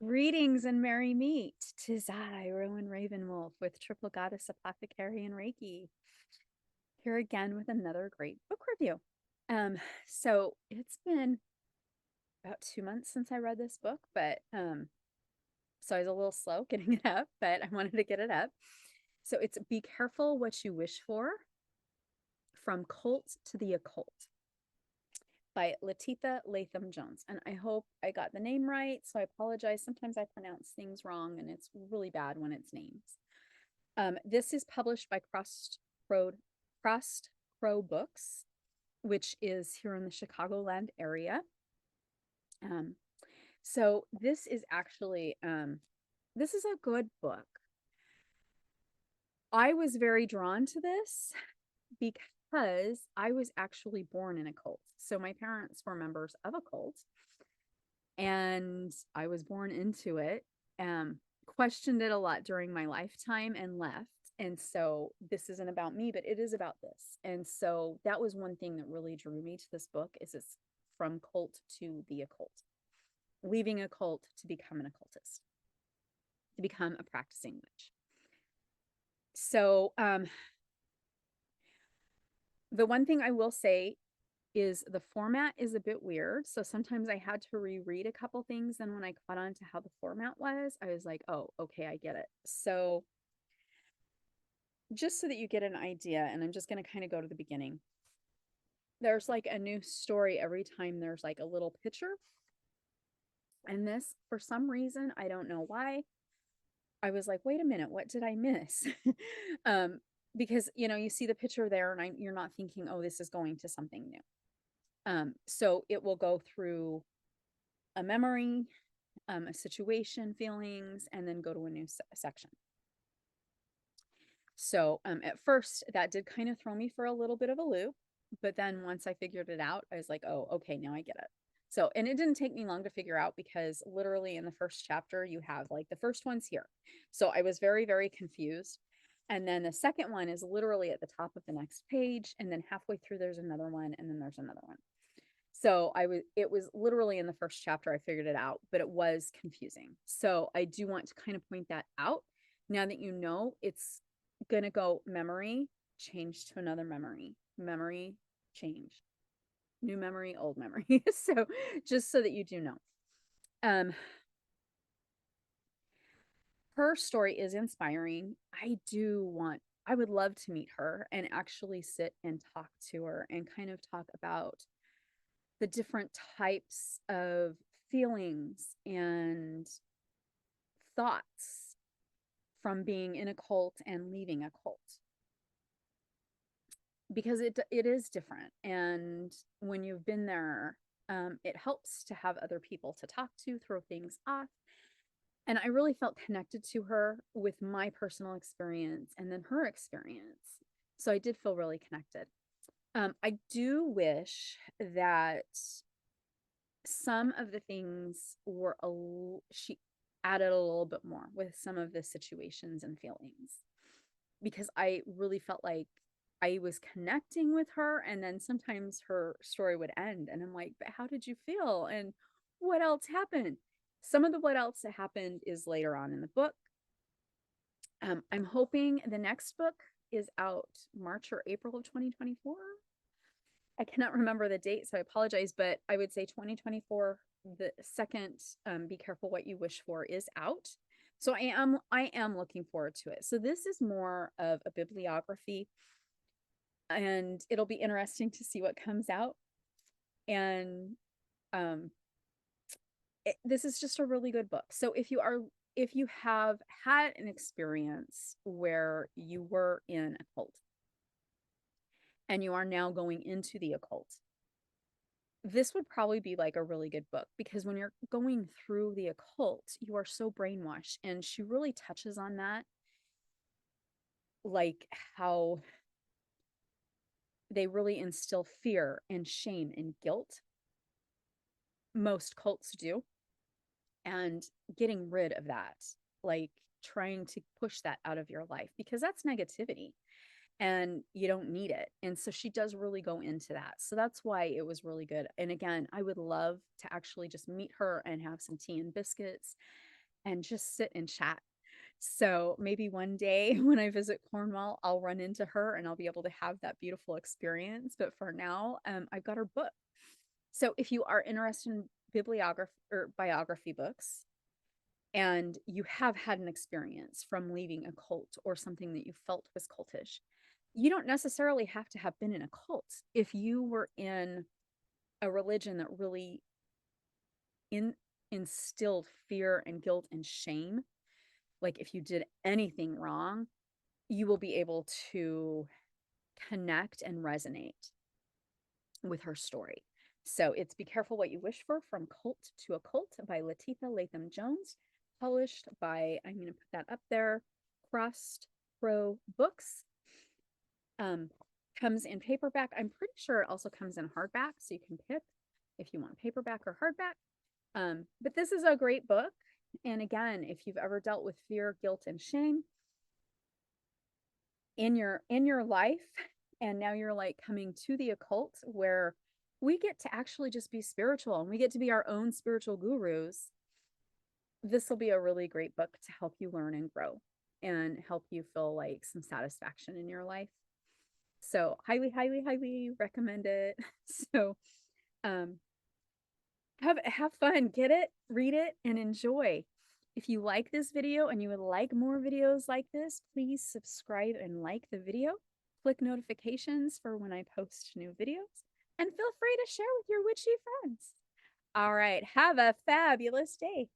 Greetings and merry meet. 'Tis I, Rowan Ravenwolf, with Triple Goddess Apothecary and Reiki, here again with another great book review. So it's been about 2 months since I read this book, but so I was a little slow getting it up, but I wanted to get it up. So it's Be Careful What You Wish For, From Cult to the Occult by Laetitia Latham Jones. And I hope I got the name right. So I apologize. Sometimes I pronounce things wrong, and it's really bad when it's names. This is published by Crossed Crow Books, which is here in the Chicagoland area. So this is actually this is a good book. I was very drawn to this because I was actually born in a cult. So my parents were members of a cult, and I was born into it. Questioned it a lot during my lifetime and left. And so this isn't about me, but it is about this. And so that was one thing that really drew me to this book, is it's from cult to the occult, leaving a cult to become an occultist, to become a practicing witch. So the one thing I will say is the format is a bit weird. So sometimes I had to reread a couple things. And when I caught on to how the format was, I was like, oh, okay, I get it. So just so that you get an idea, and I'm just going to kind of go to the beginning. There's like a new story every time there's like a little picture. And this, for some reason, I don't know why, I was like, wait a minute, what did I miss? Because, you see the picture there, and you're not thinking, oh, this is going to something new. So it will go through a memory, a situation, feelings, and then go to a new section. So at first, that did kind of throw me for a little bit of a loop. But then once I figured it out, I was like, oh, okay, now I get it. So, and it didn't take me long to figure out, because literally in the first chapter, you have like the first one's here. So I was very, very confused. And then the second one is literally at the top of the next page. And then halfway through, there's another one. And then there's another one. So it was literally in the first chapter, I figured it out, but it was confusing. So I do want to kind of point that out. Now that you know, it's going to go memory, change to another memory, change, new memory, old memory. So just so that you do know. Her story is inspiring. I would love to meet her and actually sit and talk to her and kind of talk about the different types of feelings and thoughts from being in a cult and leaving a cult, because it is different. And when you've been there, it helps to have other people to talk to, throw things off. And I really felt connected to her with my personal experience and then her experience. So I did feel really connected. I do wish that some of the things were she added a little bit more with some of the situations and feelings, because I really felt like I was connecting with her, and then sometimes her story would end and I'm like, but how did you feel, and what else happened? Some of the what else that happened is later on in the book. I'm hoping the next book is out March or April of 2024. I cannot remember the date, so I apologize, but I would say 2024, the second Be Careful What You Wish For is out. So I am looking forward to it. So this is more of a bibliography, and it'll be interesting to see what comes out. And this is just a really good book. So if you have had an experience where you were in a cult and you are now going into the occult, this would probably be like a really good book, because when you're going through the occult, you are so brainwashed. And she really touches on that, like how they really instill fear and shame and guilt. Most cults do. And getting rid of that, like trying to push that out of your life, because that's negativity and you don't need it. And so she does really go into that. So that's why it was really good. And again, I would love to actually just meet her and have some tea and biscuits and just sit and chat. So maybe one day when I visit Cornwall, I'll run into her and I'll be able to have that beautiful experience. But for now, I've got her book. So if you are interested in bibliography or biography books, and you have had an experience from leaving a cult or something that you felt was cultish, you don't necessarily have to have been in a cult. If you were in a religion that really instilled fear and guilt and shame, like if you did anything wrong, you will be able to connect and resonate with her story. So it's Be Careful What You Wish For, From Cult to Occult by Laetitia Latham Jones, published by, I'm going to put that up there, Crossed Crow Books. Comes in paperback. I'm pretty sure it also comes in hardback, so you can pick if you want paperback or hardback. But this is a great book. And again, if you've ever dealt with fear, guilt, and shame in your life, and now you're like coming to the occult where we get to actually just be spiritual and we get to be our own spiritual gurus, this will be a really great book to help you learn and grow and help you feel like some satisfaction in your life. So highly, highly, highly recommend it. So have fun, get it, read it, and enjoy. If you like this video and you would like more videos like this, please subscribe and like the video. Click notifications for when I post new videos, and feel free to share with your witchy friends. All right, have a fabulous day.